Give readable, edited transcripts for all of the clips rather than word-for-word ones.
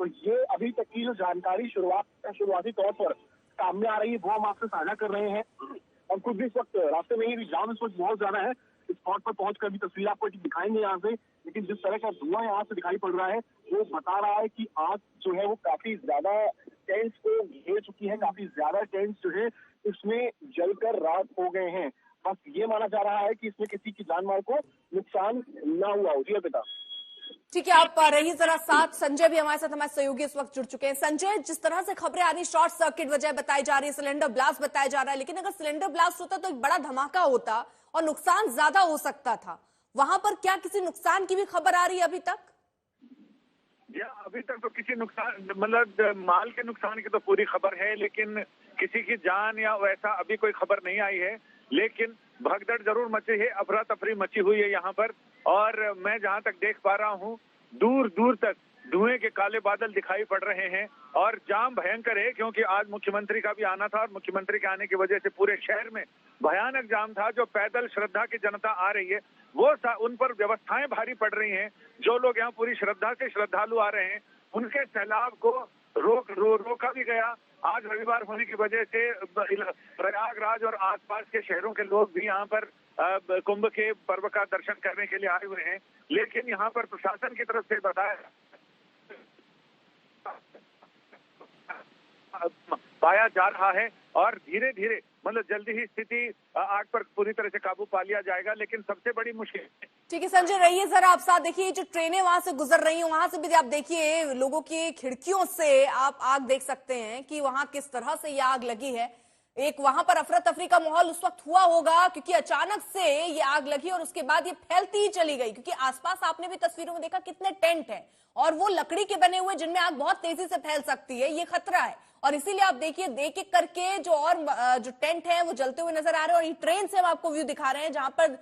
तो ये अभी तक की जो जानकारी शुरुआती तौर पर सामने आ रही है वो हम आपसे साझा कर रहे हैं। और खुद भी इस वक्त रास्ते में ही जाम इस वक्त बहुत ज्यादा है। इस स्पॉट पर पहुंचकर भी तस्वीर आपको दिखाएंगे यहाँ से, लेकिन जिस तरह का धुआं यहाँ से दिखाई पड़ रहा है वो बता रहा है कि आग जो है वो काफी ज्यादा टेंट्स को घेर चुकी है, काफी ज्यादा टेंट्स जो है इसमें जलकर राख हो गए हैं। बस ये माना जा रहा है कि इसमें किसी की जान माल को नुकसान न हुआ हो। जी अर्पिता। ठीक है, आप रही जरा साथ। संजय भी हमारे साथ, हमारे सहयोगी इस वक्त जुड़ चुके हैं। संजय, जिस तरह से खबरें आ रही, शॉर्ट सर्किट वजह बताई जा रही है, सिलेंडर ब्लास्ट बताया जा रहा है, लेकिन अगर सिलेंडर ब्लास्ट होता तो एक बड़ा धमाका होता और नुकसान ज्यादा हो सकता था। वहां पर क्या किसी नुकसान की भी खबर आ रही है अभी तक? अभी तक तो किसी नुकसान, मतलब माल के नुकसान की तो पूरी खबर है, लेकिन किसी की जान या वैसा अभी कोई खबर नहीं आई है। लेकिन भगदड़ जरूर मची है, अफरा तफरी मची हुई है यहाँ पर। और मैं जहाँ तक देख पा रहा हूँ, दूर दूर तक धुएं के काले बादल दिखाई पड़ रहे हैं और जाम भयंकर है, क्योंकि आज मुख्यमंत्री का भी आना था और मुख्यमंत्री के आने की वजह से पूरे शहर में भयानक जाम था। जो पैदल श्रद्धा की जनता आ रही है वो उन पर व्यवस्थाएं भारी पड़ रही हैं। जो लोग यहाँ पूरी श्रद्धा से श्रद्धालु आ रहे हैं उनके सैलाब को रोका भी गया। आज रविवार होने की वजह से प्रयागराज और आसपास के शहरों के लोग भी यहाँ पर कुंभ के पर्व का दर्शन करने के लिए आए हुए हैं। लेकिन यहाँ पर प्रशासन की तरफ से बताया पाया जा रहा है और धीरे धीरे, मतलब जल्दी ही स्थिति आग पर पूरी तरह से काबू पा लिया जाएगा। लेकिन सबसे बड़ी मुश्किल, ठीक है संजय, रहिए जरा आप साथ। देखिए जो ट्रेनें वहां से गुजर रही हैं, वहां से भी आप देखिए लोगों की खिड़कियों से आप आग देख सकते हैं कि वहां किस तरह से ये आग लगी है। एक वहां पर अफरा तफरी का माहौल उस वक्त हुआ होगा, क्योंकि अचानक से ये आग लगी और उसके बाद ये फैलती ही चली गई। क्योंकि आसपास आपने भी तस्वीरों में देखा कितने टेंट हैं और वो लकड़ी के बने हुए जिनमें आग बहुत तेजी से फैल सकती है, ये खतरा है। और इसीलिए आप देखिए देख एक करके जो टेंट है वो जलते हुए नजर आ रहे हैं। और ये ट्रेन से हम आपको व्यू दिखा रहे हैं, जहां पर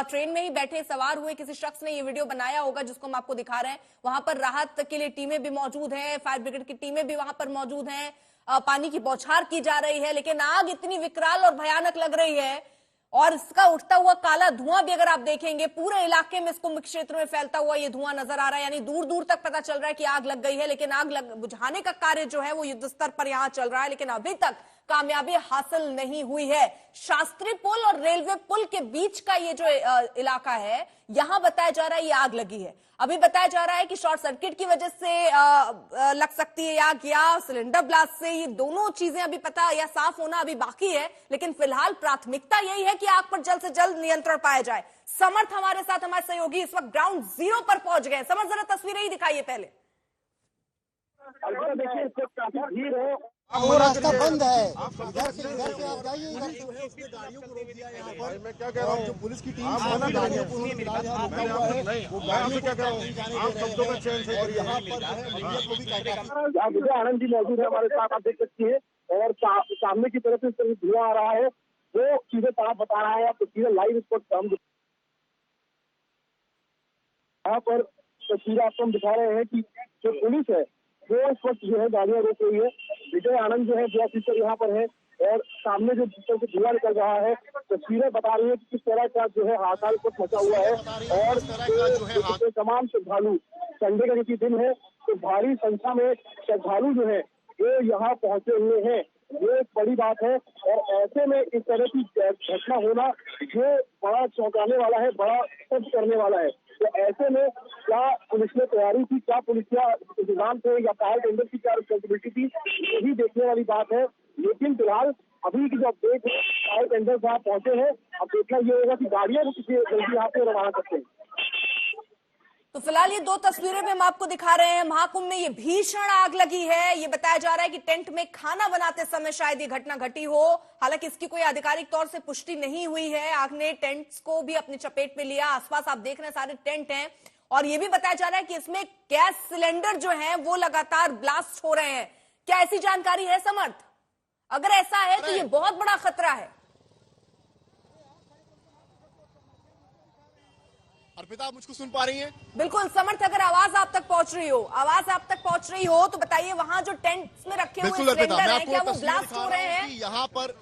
ट्रेन में ही बैठे सवार हुए किसी शख्स ने ये वीडियो बनाया होगा जिसको हम आपको दिखा रहे हैं। वहां पर राहत के लिए टीमें भी मौजूद हैं, फायर ब्रिगेड की टीमें भी वहां पर मौजूद हैं, पानी की बौछार की जा रही है। लेकिन आग इतनी विकराल और भयानक लग रही है और इसका उठता हुआ काला धुआं भी अगर आप देखेंगे पूरे इलाके में, इस कुंभ क्षेत्र में फैलता हुआ ये धुआं नजर आ रहा है। यानी दूर दूर तक पता चल रहा है कि आग लग गई है, लेकिन आग बुझाने का कार्य जो है वो युद्ध स्तर पर यहां चल रहा है, लेकिन अभी तक कामयाबी हासिल नहीं हुई है। शास्त्री पुल और रेलवे पुल के बीच का ये जो इलाका है, यहां बताया जा रहा है ये आग लगी है। अभी बताया जा रहा है कि शॉर्ट सर्किट की वजह से लग सकती है आग या सिलेंडर ब्लास्ट से। ये दोनों चीजें अभी पता या साफ होना अभी बाकी है, लेकिन फिलहाल प्राथमिकता यही है कि आग पर जल्द से जल्द नियंत्रण पाया जाए। समर्थ हमारे साथ, हमारे सहयोगी इस वक्त ग्राउंड जीरो पर पहुंच गए। समर्थ जरा तस्वीरें ही दिखाइए पहले। देखिए इस वक्त काफी भीड़ है, वो रास्ता बंद है, इधर से आप जाइए। उसने गाड़ियों को रोक दिया यहाँ पर। मैं क्या कह रहा हूँ, जो पुलिस की टीम गाड़ियों को रोका हुआ है, वो गाड़ियों क्या कह रहा हूँ, आप शब्दों में चयन से यहाँ पर आनंद जी मौजूद है हमारे साथ, आप देख सकती है। और सामने की तरफ से धुआं आ रहा है, वो चीजें साफ बता रहा है। आप तस्वीरें लाइव इस वक्त यहाँ पर तस्वीरें आपको हम दिखा रहे हैं कि जो पुलिस है वो इस वक्त जो है गाड़ियां रोक रही है। विजय आनंद जो है जो ऑफिसर यहाँ पर है और सामने जो जिस तरह से धुआं निकल रहा है, तस्वीरें बता रही है कि किस तरह का जो है हादसा कुछ मचा हुआ है। और तमाम श्रद्धालु, संडे का क्योंकि दिन है तो भारी संख्या में श्रद्धालु जो है वो यहाँ पहुंचे हुए हैं, ये एक बड़ी बात है। और ऐसे में इस तरह की घटना होना ये बड़ा चौंकाने वाला है, बड़ा स्तब्ध करने वाला है। तो ऐसे में क्या पुलिस ने तैयारी की, क्या पुलिस का इंतजाम थे या फायर टेंडर की क्या रिस्पॉन्सिबिलिटी थी, यही देखने वाली बात है। लेकिन फिलहाल अभी की जो अपडेट है, फायर टेंडर जहाँ पहुंचे हैं, अब देखना ये होगा कि गाड़ियां किसी जल्दी यहाँ पे रवाना करते हैं। तो फिलहाल ये दो तस्वीरें भी हम आपको दिखा रहे हैं। महाकुंभ में ये भीषण आग लगी है। ये बताया जा रहा है कि टेंट में खाना बनाते समय शायद ये घटना घटी हो। हालांकि इसकी कोई आधिकारिक तौर से पुष्टि नहीं हुई है। आग ने टेंट्स को भी अपनी चपेट में लिया। आसपास आप देख रहे हैं सारे टेंट हैं और ये भी बताया जा रहा है कि इसमें गैस सिलेंडर जो है वो लगातार ब्लास्ट हो रहे हैं। क्या ऐसी जानकारी है समर्थ? अगर ऐसा है तो ये बहुत बड़ा खतरा है। अर्पिता, आप मुझको सुन पा रही हैं? बिल्कुल समर्थ, अगर आवाज आप तक पहुंच रही हो, तो बताइए वहां जो टेंट्स में रखे हुए सिलेंडर हैं क्या वो ब्लास्ट हो रहे हैं? यहाँ पर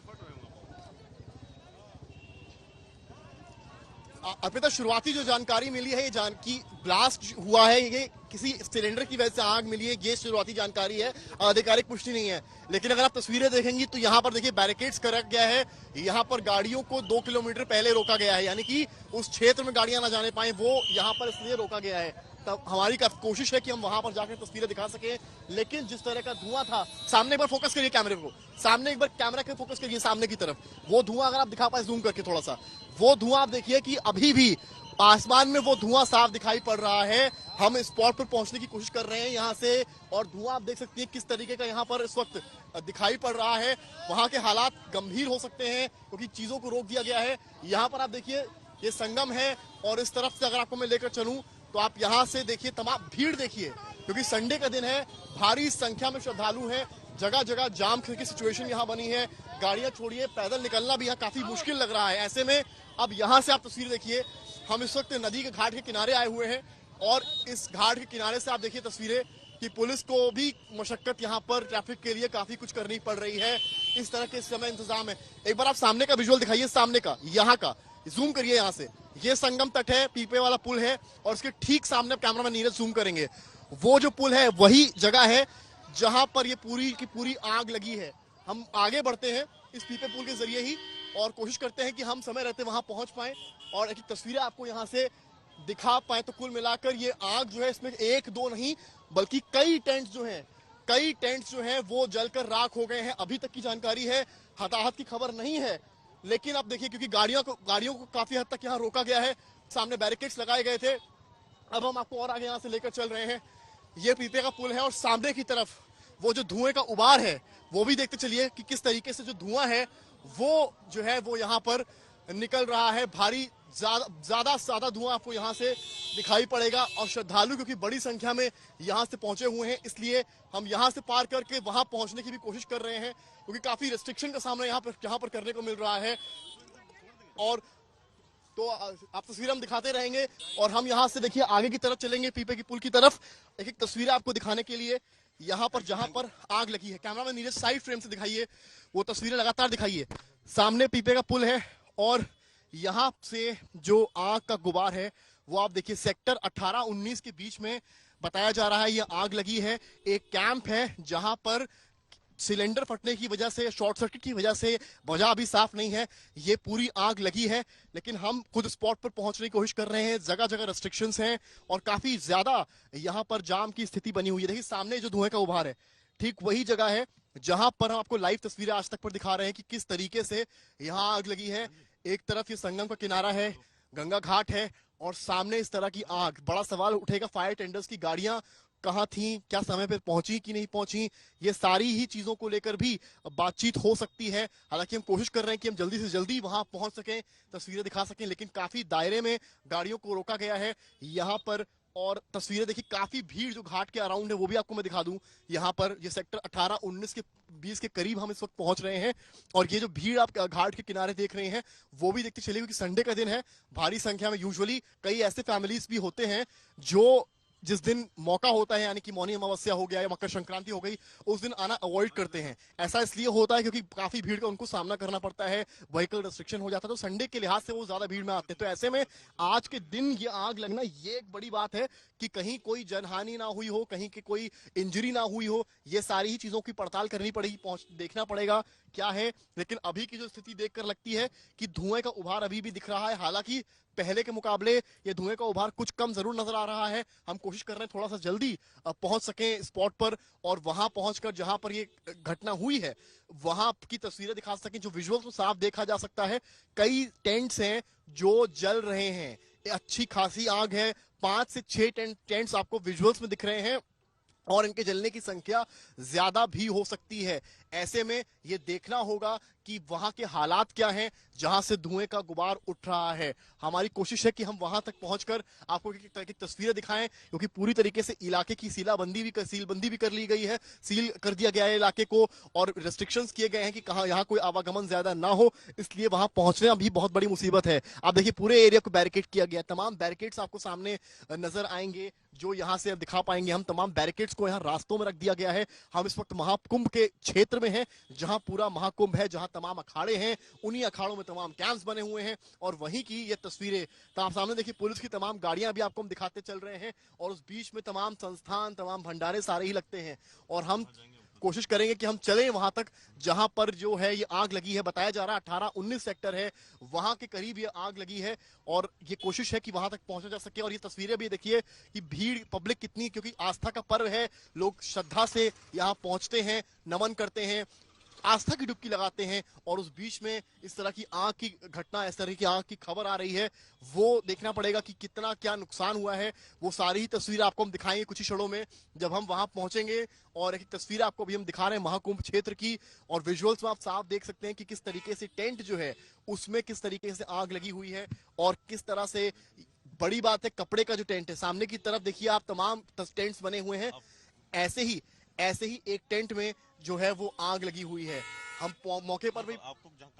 अर्पिता, शुरुआती जो जानकारी मिली है ये की ब्लास्ट हुआ है, ये किसी सिलेंडर की वजह से आग मिली है, ये शुरुआती जानकारी है, आधिकारिक पुष्टि नहीं है। लेकिन अगर आप तस्वीरें देखेंगी तो यहाँ पर देखिए बैरिकेड्स कर रखा गया है, यहाँ पर गाड़ियों को 2 किलोमीटर पहले रोका गया है, यानी कि उस क्षेत्र में गाड़ियां ना जाने पाए वो यहाँ पर इसलिए रोका गया है। तब हमारी कोशिश है कि हम वहां पर जाकर तस्वीरें दिखा सके, लेकिन जिस तरह का धुआं था, सामने एक बार फोकस करिए कैमरे को, सामने एक बार कैमरा के फोकस करिए सामने की तरफ, वो धुआं अगर आप दिखा पाए जूम करके थोड़ा सा, वो धुआं आप देखिए कि अभी भी आसमान में वो धुआं साफ दिखाई पड़ रहा है। हम स्पॉट पर पहुंचने की कोशिश कर रहे हैं यहाँ से, और धुआं आप देख सकती हैं किस तरीके का यहाँ पर इस वक्त दिखाई पड़ रहा है। वहां के हालात गंभीर हो सकते हैं क्योंकि चीजों को रोक दिया गया है। यहाँ पर आप देखिए ये संगम है, और इस तरफ से अगर आपको मैं लेकर चलूं तो आप यहाँ से देखिए तमाम भीड़ देखिए, क्योंकि संडे का दिन है, भारी संख्या में श्रद्धालु हैं, जगह जगह जाम की सिचुएशन यहाँ बनी है, गाड़ियां छोड़िए पैदल निकलना भी यहाँ काफी मुश्किल लग रहा है। ऐसे में अब यहाँ से आप तस्वीर देखिए, हम इस वक्त नदी के घाट के किनारे आए हुए हैं, और इस घाट के किनारे से आप देखिए तस्वीरें कि पुलिस को भी मशक्कत यहाँ पर ट्रैफिक के लिए काफी कुछ करनी पड़ रही है। इस तरह के इस समय इंतजाम है। एक बार आप सामने का विजुअल दिखाइए, सामने का यहाँ का जूम करिए, यहाँ से ये संगम तट है, पीपे वाला पुल है, और उसके ठीक सामने कैमरा मैन नीरज जूम करेंगे, वो जो पुल है वही जगह है जहां पर ये पूरी की पूरी आग लगी है। हम आगे बढ़ते हैं इस पीपे पुल के जरिए ही, और कोशिश करते हैं कि हम समय रहते वहां पहुंच पाएं और एक तस्वीरें आपको यहां से दिखा पाए। तो कुल मिलाकर ये आग जो है, इसमें 1-2 नहीं बल्कि कई टेंट्स जो हैं वो जलकर राख हो गए हैं। अभी तक की जानकारी है, हताहत की खबर नहीं है, लेकिन आप देखिए क्योंकि गाड़ियों को काफी हद तक यहाँ रोका गया है, सामने बैरिकेड्स लगाए गए थे। अब हम आपको और आगे यहाँ से लेकर चल रहे हैं। ये पीपे का पुल है, और सामने की तरफ वो जो धुएं का उबार है वो भी देखते चलिए कि किस तरीके से जो धुआं है वो जो है वो यहाँ पर निकल रहा है। भारी ज्यादा धुआं आपको यहाँ से दिखाई पड़ेगा, और श्रद्धालु क्योंकि बड़ी संख्या में यहाँ से पहुंचे हुए हैं, इसलिए हम यहाँ से पार करके वहां पहुंचने की भी कोशिश कर रहे हैं, क्योंकि काफी रेस्ट्रिक्शन का सामना यहाँ पर करने को मिल रहा है। और तो आप तस्वीर हम दिखाते रहेंगे, और हम यहाँ से देखिए आगे की तरफ चलेंगे, पीपे की पुल की तरफ। एक तस्वीर आपको दिखाने के लिए यहाँ पर जहां पर आग लगी है, कैमरा में नीरज साइड फ्रेम से दिखाइए, वो तस्वीरें लगातार दिखाइए। सामने पीपे का पुल है, और यहाँ से जो आग का गुबार है वो आप देखिए सेक्टर 18-19 के बीच में बताया जा रहा है ये आग लगी है। एक कैंप है जहां पर सिलेंडर फटने की वजह से, शॉर्ट सर्किट की वजह से वजह अभी साफ नहीं है, ये पूरी आग लगी है। लेकिन हम खुद स्पॉट पर पहुंचने की कोशिश कर रहे हैं, जगह जगह रेस्ट्रिक्शंस हैं और काफी ज्यादा यहाँ पर जाम की स्थिति बनी हुई है। देखिए सामने जो धुएं का उभार है, ठीक वही जगह है जहां पर हम आपको लाइव तस्वीरें आज तक पर दिखा रहे हैं कि किस तरीके से यहाँ आग लगी है। एक तरफ ये संगम का किनारा है, गंगा घाट है, और सामने इस तरह की आग। बड़ा सवाल उठेगा फायर टेंडर्स की गाड़ियां कहाँ थी, क्या समय पर पहुंची कि नहीं पहुंची, ये सारी ही चीजों को लेकर भी बातचीत हो सकती है। हालांकि हम कोशिश कर रहे हैं कि हम जल्दी से जल्दी वहां पहुंच सकें, तस्वीरें दिखा सकें, लेकिन काफी दायरे में गाड़ियों को रोका गया है यहाँ पर। और तस्वीरें देखिए, काफी भीड़ जो घाट के अराउंड है वो भी आपको मैं दिखा दूं। यहाँ पर ये सेक्टर 18-19 के 20 के करीब हम इस वक्त पहुंच रहे हैं, और ये जो भीड़ आप घाट के किनारे देख रहे हैं वो भी देखते चलिए, क्योंकि संडे का दिन है, भारी संख्या में यूजुअली कई ऐसे फैमिलीज भी होते हैं जो जिस दिन मौका होता है, यानी कि मौनी अमावस्या हो गया या मकर संक्रांति हो गई, उस दिन आना अवॉइड करते हैं। ऐसा इसलिए होता है क्योंकि काफी भीड़ का उनको सामना करना पड़ता है, व्हीकल रेस्ट्रिक्शन हो जाता है, तो संडे के लिहाज से वो ज्यादा भीड़ में आते हैं। तो ऐसे में आज के दिन ये आग लगना, ये एक बड़ी बात है कि कहीं कोई जनहानि ना हुई हो, कहीं की कोई इंजरी ना हुई हो, ये सारी ही चीजों की पड़ताल करनी पड़ेगी, देखना पड़ेगा क्या है। लेकिन अभी की जो स्थिति देखकर लगती है कि धुएं का उभार अभी भी दिख रहा है। हालांकि पहले के मुकाबले ये धुएं का उभार कुछ कम जरूर नजर आ रहा है। हम कोशिश कर रहे हैं थोड़ा सा जल्दी पहुंच सकें स्पॉट पर, और वहां पहुंचकर जहां पर ये घटना हुई है वहां की तस्वीरें दिखा सकें। जो विजुअल तो साफ देखा जा सकता है, कई टेंट्स हैं जो जल रहे हैं, अच्छी खासी आग है, 5 से 6 टेंट्स आपको विजुअल्स में दिख रहे हैं, और इनके जलने की संख्या ज्यादा भी हो सकती है। ऐसे में ये देखना होगा कि वहां के हालात क्या हैं जहां से धुएं का गुबार उठ रहा है। हमारी कोशिश है कि हम वहां तक पहुंचकर आपको एक तरह की तस्वीरें दिखाएं, क्योंकि पूरी तरीके से इलाके की सीलबंदी भी कर ली गई है, सील कर दिया गया है इलाके को, और रेस्ट्रिक्शंस किए गए हैं कि कहां यहाँ कोई आवागमन ज्यादा ना हो, इसलिए वहां पहुंचना भी बहुत बड़ी मुसीबत है। आप देखिए पूरे एरिया को बैरिकेड किया गया, तमाम बैरिकेड्स आपको सामने नजर आएंगे। जो यहाँ से अब दिखा पाएंगे हम। तमाम बैरिकेड्स को यहाँ रास्तों में रख दिया गया है। हम इस वक्त महाकुंभ के क्षेत्र में हैं, जहां पूरा महाकुंभ है, जहां तमाम अखाड़े हैं। उन्हीं अखाड़ों में तमाम कैंप्स बने हुए हैं और वहीं की ये तस्वीरें तो आप सामने देखिए। पुलिस की तमाम गाड़ियां भी आपको हम दिखाते चल रहे हैं और उस बीच में तमाम संस्थान, तमाम भंडारे सारे ही लगते हैं। और हम कोशिश करेंगे कि हम चलें वहां तक जहां पर जो है ये आग लगी है। बताया जा रहा है 18-19 सेक्टर है, वहां के करीब ये आग लगी है और ये कोशिश है कि वहां तक पहुंचा जा सके। और ये तस्वीरें भी देखिए कि भीड़, पब्लिक कितनी, क्योंकि आस्था का पर्व है, लोग श्रद्धा से यहाँ पहुंचते हैं, नमन करते हैं, आस्था की डुबकी लगाते हैं। और उस बीच में इस तरह की आग की घटना, इस तरह की आग की खबर आ रही है, वो देखना पड़ेगा कि कितना क्या नुकसान हुआ है। वो सारी ही तस्वीर आपको हम दिखाएंगे कुछ ही क्षणों में जब हम वहां पहुंचेंगे। और एक तस्वीर आपको भी हम दिखा रहे हैं महाकुंभ क्षेत्र की, और विजुअल्स में आप साफ देख सकते हैं कि किस तरीके से टेंट जो है उसमें किस तरीके से आग लगी हुई है और किस तरह से, बड़ी बात है कपड़े का जो टेंट है, सामने की तरफ देखिए आप तमाम टेंट्स बने हुए हैं। ऐसे ही एक टेंट में जो है वो आग लगी हुई है। हम मौके पर भी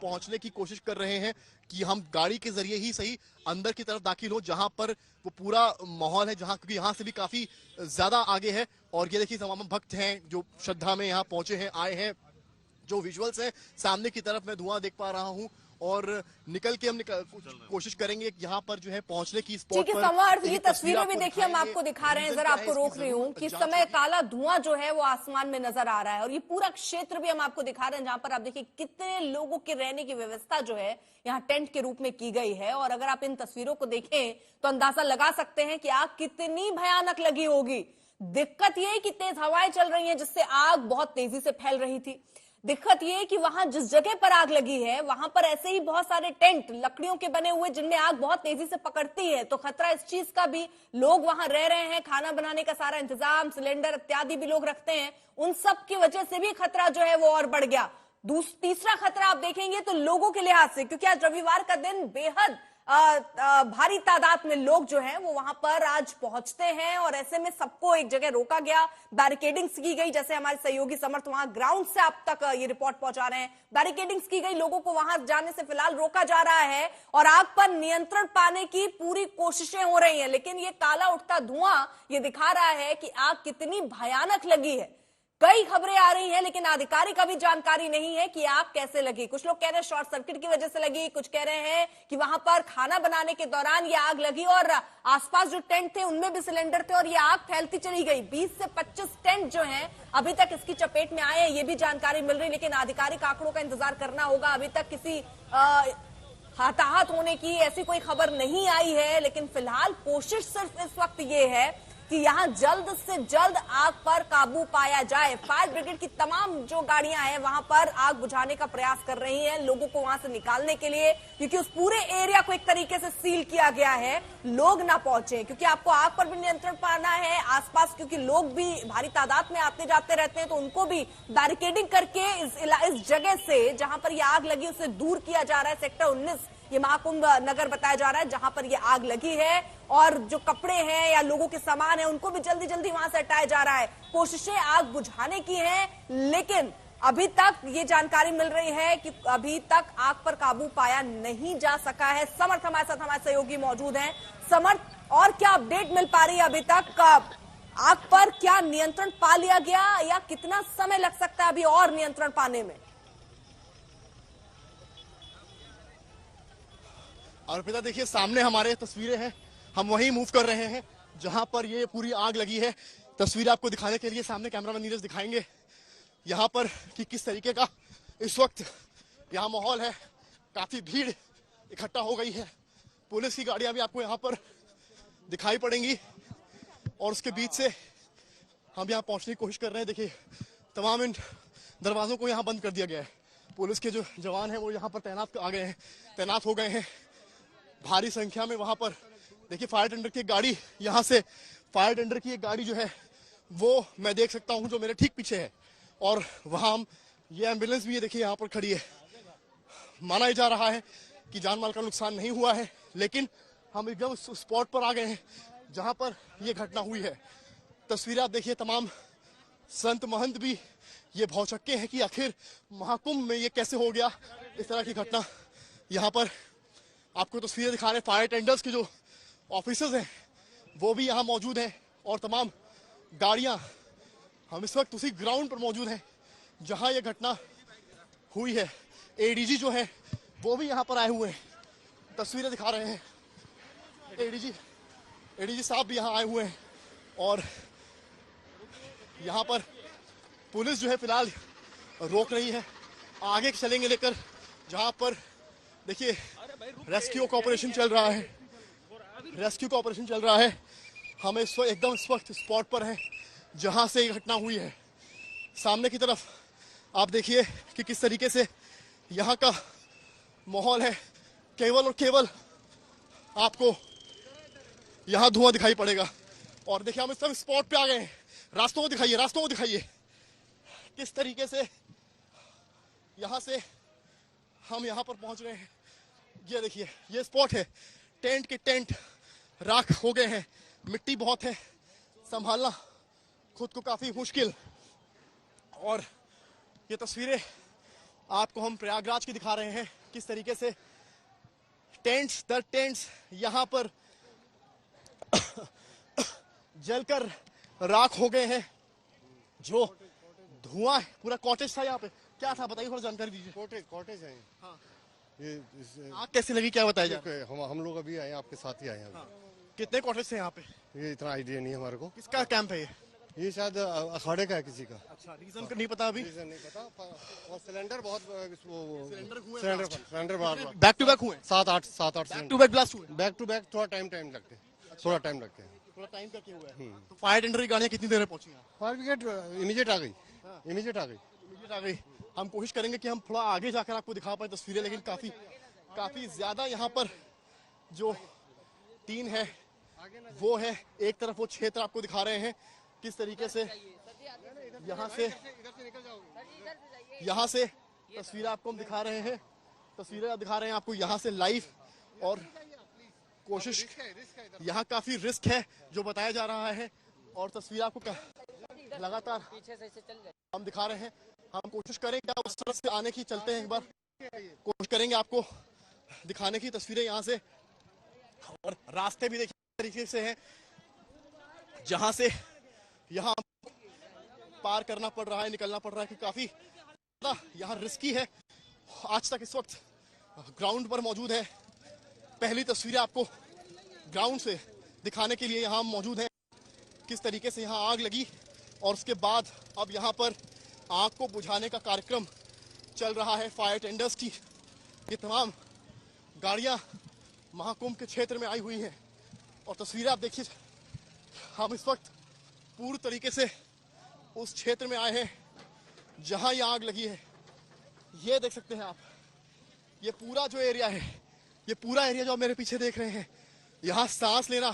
पहुंचने की कोशिश कर रहे हैं कि हम गाड़ी के जरिए ही सही अंदर की तरफ दाखिल हो, जहां पर वो पूरा माहौल है, जहां क्योंकि यहाँ से भी काफी ज्यादा आगे है। और ये देखिए तमाम भक्त हैं जो श्रद्धा में यहाँ पहुंचे हैं, आए हैं। जो विजुअल्स हैं सामने की तरफ मैं धुआं देख पा रहा हूँ और निकल के हम कोशिश करेंगे यहाँ पर जो है पहुंचने की स्पॉट पर। समर्थ, ये तस्वीरें भी देखिए हम आपको दिखा रहे हैं, जरा आपको रोक रही हूँ कि इस समय काला धुआं जो है वो आसमान में नजर आ रहा है और ये पूरा क्षेत्र भी हम आपको दिखा रहे हैं जहां पर आप देखिए कितने लोगों के रहने की व्यवस्था जो है यहाँ टेंट के रूप में की गई है। और अगर आप इन तस्वीरों को देखें तो अंदाजा लगा सकते हैं कि आग कितनी भयानक लगी होगी। दिक्कत ये है कि तेज हवाएं चल रही हैं जिससे आग बहुत तेजी से फैल रही थी। दिक्कत यह है कि वहां जिस जगह पर आग लगी है वहां पर ऐसे ही बहुत सारे टेंट लकड़ियों के बने हुए जिनमें आग बहुत तेजी से पकड़ती है। तो खतरा इस चीज का भी, लोग वहां रह रहे हैं, खाना बनाने का सारा इंतजाम, सिलेंडर इत्यादि भी लोग रखते हैं, उन सब की वजह से भी खतरा जो है वो और बढ़ गया। तीसरा खतरा आप देखेंगे तो लोगों के लिहाज से, क्योंकि आज रविवार का दिन बेहद भारी तादाद में लोग जो हैं वो वहां पर आज पहुंचते हैं और ऐसे में सबको एक जगह रोका गया, बैरिकेडिंग्स की गई। जैसे हमारे सहयोगी समर्थ वहां ग्राउंड से आप तक ये रिपोर्ट पहुंचा रहे हैं, बैरिकेडिंग्स की गई, लोगों को वहां जाने से फिलहाल रोका जा रहा है और आग पर नियंत्रण पाने की पूरी कोशिशें हो रही हैं। लेकिन ये काला उठता धुआं ये दिखा रहा है कि आग कितनी भयानक लगी है। कई खबरें आ रही हैं लेकिन आधिकारिक अभी जानकारी नहीं है कि आग कैसे लगी। कुछ लोग कह रहे हैं शॉर्ट सर्किट की वजह से लगी, कुछ कह रहे हैं कि वहां पर खाना बनाने के दौरान ये आग लगी और आसपास जो टेंट थे उनमें भी सिलेंडर थे और ये आग फैलती चली गई। 20 से 25 टेंट जो हैं अभी तक इसकी चपेट में आए हैं, ये भी जानकारी मिल रही, लेकिन आधिकारिक आंकड़ों का इंतजार करना होगा। अभी तक किसी हताहत होने की ऐसी कोई खबर नहीं आई है, लेकिन फिलहाल कोशिश सिर्फ इस वक्त ये है कि यहां जल्द से जल्द आग पर काबू पाया जाए। फायर ब्रिगेड की तमाम जो गाड़ियां हैं वहां पर आग बुझाने का प्रयास कर रही हैं लोगों को वहां से निकालने के लिए, क्योंकि उस पूरे एरिया को एक तरीके से सील किया गया है, लोग ना पहुंचे, क्योंकि आपको आग पर भी नियंत्रण पाना है। आसपास क्योंकि लोग भी भारी तादाद में आते जाते रहते हैं तो उनको भी बैरिकेडिंग करके इस जगह से जहां पर यह आग लगी उसे दूर किया जा रहा है। सेक्टर 19 ये महाकुंभ नगर बताया जा रहा है जहां पर ये आग लगी है और जो कपड़े हैं या लोगों के सामान है उनको भी जल्दी जल्दी वहां से हटाया जा रहा है। कोशिशें आग बुझाने की हैं, लेकिन अभी तक ये जानकारी मिल रही है कि अभी तक आग पर काबू पाया नहीं जा सका है। समर्थ हमारे साथ, हमारे सहयोगी मौजूद हैं। समर्थ, और क्या अपडेट मिल पा रही है अभी तक? आग पर क्या नियंत्रण पा लिया गया या कितना समय लग सकता है अभी और नियंत्रण पाने में? और पिता देखिए सामने हमारे तस्वीरें हैं, हम वहीं मूव कर रहे हैं जहां पर ये पूरी आग लगी है। तस्वीर आपको दिखाने के लिए सामने कैमरामैन नीरज दिखाएंगे यहाँ पर कि किस तरीके का इस वक्त यहाँ माहौल है। काफी भीड़ इकट्ठा हो गई है, पुलिस की गाड़ियां भी आपको यहाँ पर दिखाई पड़ेंगी और उसके बीच से हम यहाँ पहुंचने की कोशिश कर रहे हैं। देखिए तमाम इन दरवाजों को यहाँ बंद कर दिया गया है। पुलिस के जो जवान हैं वो यहाँ पर तैनात हो गए हैं भारी संख्या में। वहां पर देखिए फायर टेंडर की गाड़ी, यहाँ से फायर टेंडर की एक गाड़ी जो है वो मैं देख सकता हूँ जो मेरे ठीक पीछे है, और वहां हम ये एम्बुलेंस भी ये देखिए यहाँ पर खड़ी है। माना जा रहा है कि जान माल का नुकसान नहीं हुआ है, लेकिन हम एकदम उस स्पॉट पर आ गए हैं जहां पर यह घटना हुई है। तस्वीरें आप देखिए, तमाम संत महंत भी ये भौचक्के हैं कि आखिर महाकुंभ में ये कैसे हो गया इस तरह की घटना। यहाँ पर आपको तस्वीरें दिखा रहे हैं, फायर टेंडर्स के जो ऑफिसर्स हैं वो भी यहाँ मौजूद हैं और तमाम गाड़ियां। हम इस वक्त उसी ग्राउंड पर मौजूद हैं जहां यह घटना हुई है। एडीजी जो है वो भी यहां पर आए हुए हैं, तस्वीरें दिखा रहे हैं। एडीजी साहब भी यहां आए हुए हैं और यहां पर पुलिस जो है फिलहाल रोक रही है। आगे चलेंगे लेकर, जहां पर देखिए रेस्क्यू का ऑपरेशन चल रहा है। हम इस वक्त स्पॉट पर हैं जहां से ये घटना हुई है। सामने की तरफ आप देखिए कि किस तरीके से यहाँ का माहौल है। केवल और केवल आपको यहाँ धुआं दिखाई पड़ेगा। और देखिए हम इस समय स्पॉट पे आ गए हैं। रास्तों को दिखाइए किस तरीके से यहाँ से हम यहाँ पर पहुंच रहे हैं। ये देखिए, ये स्पॉट है। टेंट के टेंट राख हो गए हैं, मिट्टी बहुत है, संभालना खुद को काफी मुश्किल। और ये तस्वीरें आपको हम प्रयागराज की दिखा रहे हैं, किस तरीके से टेंट्स दर टेंट्स यहाँ पर जलकर राख हो गए हैं। जो धुआं पूरा कॉटेज था यहाँ पे, क्या था बताइए, थोड़ा जानकारी दीजिए। कॉटेज है। हाँ। ये आग कैसे लगी, क्या बताया जाए? हम लोग अभी आए, आपके साथ ही आए हैं। कितने कॉटेज थे यहाँ पे? ये इतना आइडिया नहीं है हमारे को। किसका कैंप है ये शायद अखाड़े का है किसी का। अच्छा, रीजन नहीं पता अभी। रीजन नहीं पता। और सिलेंडर बहुत cylinder cylinder back to back हुए, 7-8 बैक टू बैक ब्लास्ट हुए। बैक टू बैक थोड़ा टाइम लगते हैं, थोड़ा टाइम लगते हैं। थोड़ा टाइम करके हुआ है। तो फायर टेंडर की गाड़ियां कितनी देर में पहुंची? फायर ब्रिगेड इमीडिएट आ गई। हम कोशिश करेंगे कि हम थोड़ा आगे जाकर आपको दिखा पाए तस्वीरें, लेकिन काफी ज्यादा यहाँ पर जो टीन है वो है। एक तरफ वो क्षेत्र आपको दिखा रहे हैं किस तरीके से यहाँ से तस्वीरें आपको हम दिखा रहे हैं। आपको यहाँ से लाइव। और कोशिश, यहाँ काफी रिस्क है जो बताया जा रहा है। और तस्वीर आपको लगातार हम दिखा रहे हैं। हम कोशिश करेंगे उस तरफ से आने की, चलते हैं एक बार, कोशिश करेंगे आपको दिखाने की तस्वीरें यहाँ से। और रास्ते भी देखिए तरीके से हैं जहां से यहाँ पार करना पड़ रहा है, निकलना पड़ रहा है, कि काफी यहाँ रिस्की है। आज तक इस वक्त ग्राउंड पर मौजूद है। पहली तस्वीरें आपको ग्राउंड से दिखाने के लिए यहाँ मौजूद हैं, किस तरीके से यहाँ आग लगी। और उसके बाद अब यहाँ पर आग को बुझाने का कार्यक्रम चल रहा है फायर टेंडर्स की। ये तमाम गाड़ियां महाकुंभ के क्षेत्र में आई हुई हैं। और तस्वीरें आप देखिए, हम इस वक्त पूरी तरीके से उस क्षेत्र में आए हैं जहां ये आग लगी है। ये देख सकते हैं आप, ये पूरा जो एरिया है, ये पूरा एरिया जो आप मेरे पीछे देख रहे हैं, यहाँ सांस लेना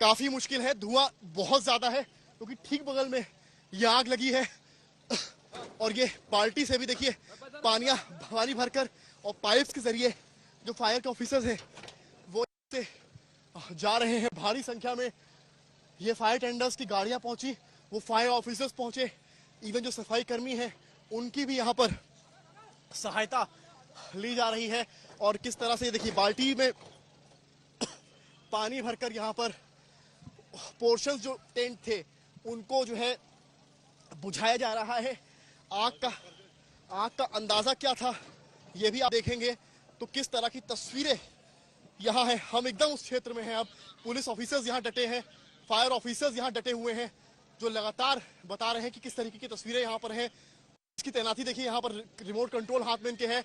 काफी मुश्किल है। धुआं बहुत ज्यादा है क्योंकि ठीक बगल में ये आग लगी है। और ये बाल्टी से भी देखिए पानी भरकर और पाइप्स के जरिए जो फायर के ऑफिसर्स हैं वो से जा रहे हैं। भारी संख्या में ये फायर टेंडर्स की गाड़ियां पहुंची, वो फायर ऑफिसर्स पहुंचे, इवन जो सफाई कर्मी हैं उनकी भी यहाँ पर सहायता ली जा रही है। और किस तरह से देखिए बाल्टी में पानी भरकर यहाँ पर पोर्शंस जो टेंट थे उनको जो है बुझाया जा रहा है। आग का अंदाजा क्या था ये भी आप देखेंगे। तो किस तरह की तस्वीरें यहाँ है, हम एकदम उस क्षेत्र में हैं। अब पुलिस ऑफिसर्स यहाँ डटे हैं, फायर ऑफिसर्स यहाँ डटे हुए हैं, जो लगातार बता रहे हैं कि किस तरीके की तस्वीरें यहाँ पर हैं। इसकी तैनाती देखिए, यहाँ पर रिमोट कंट्रोल हाथ में इनके है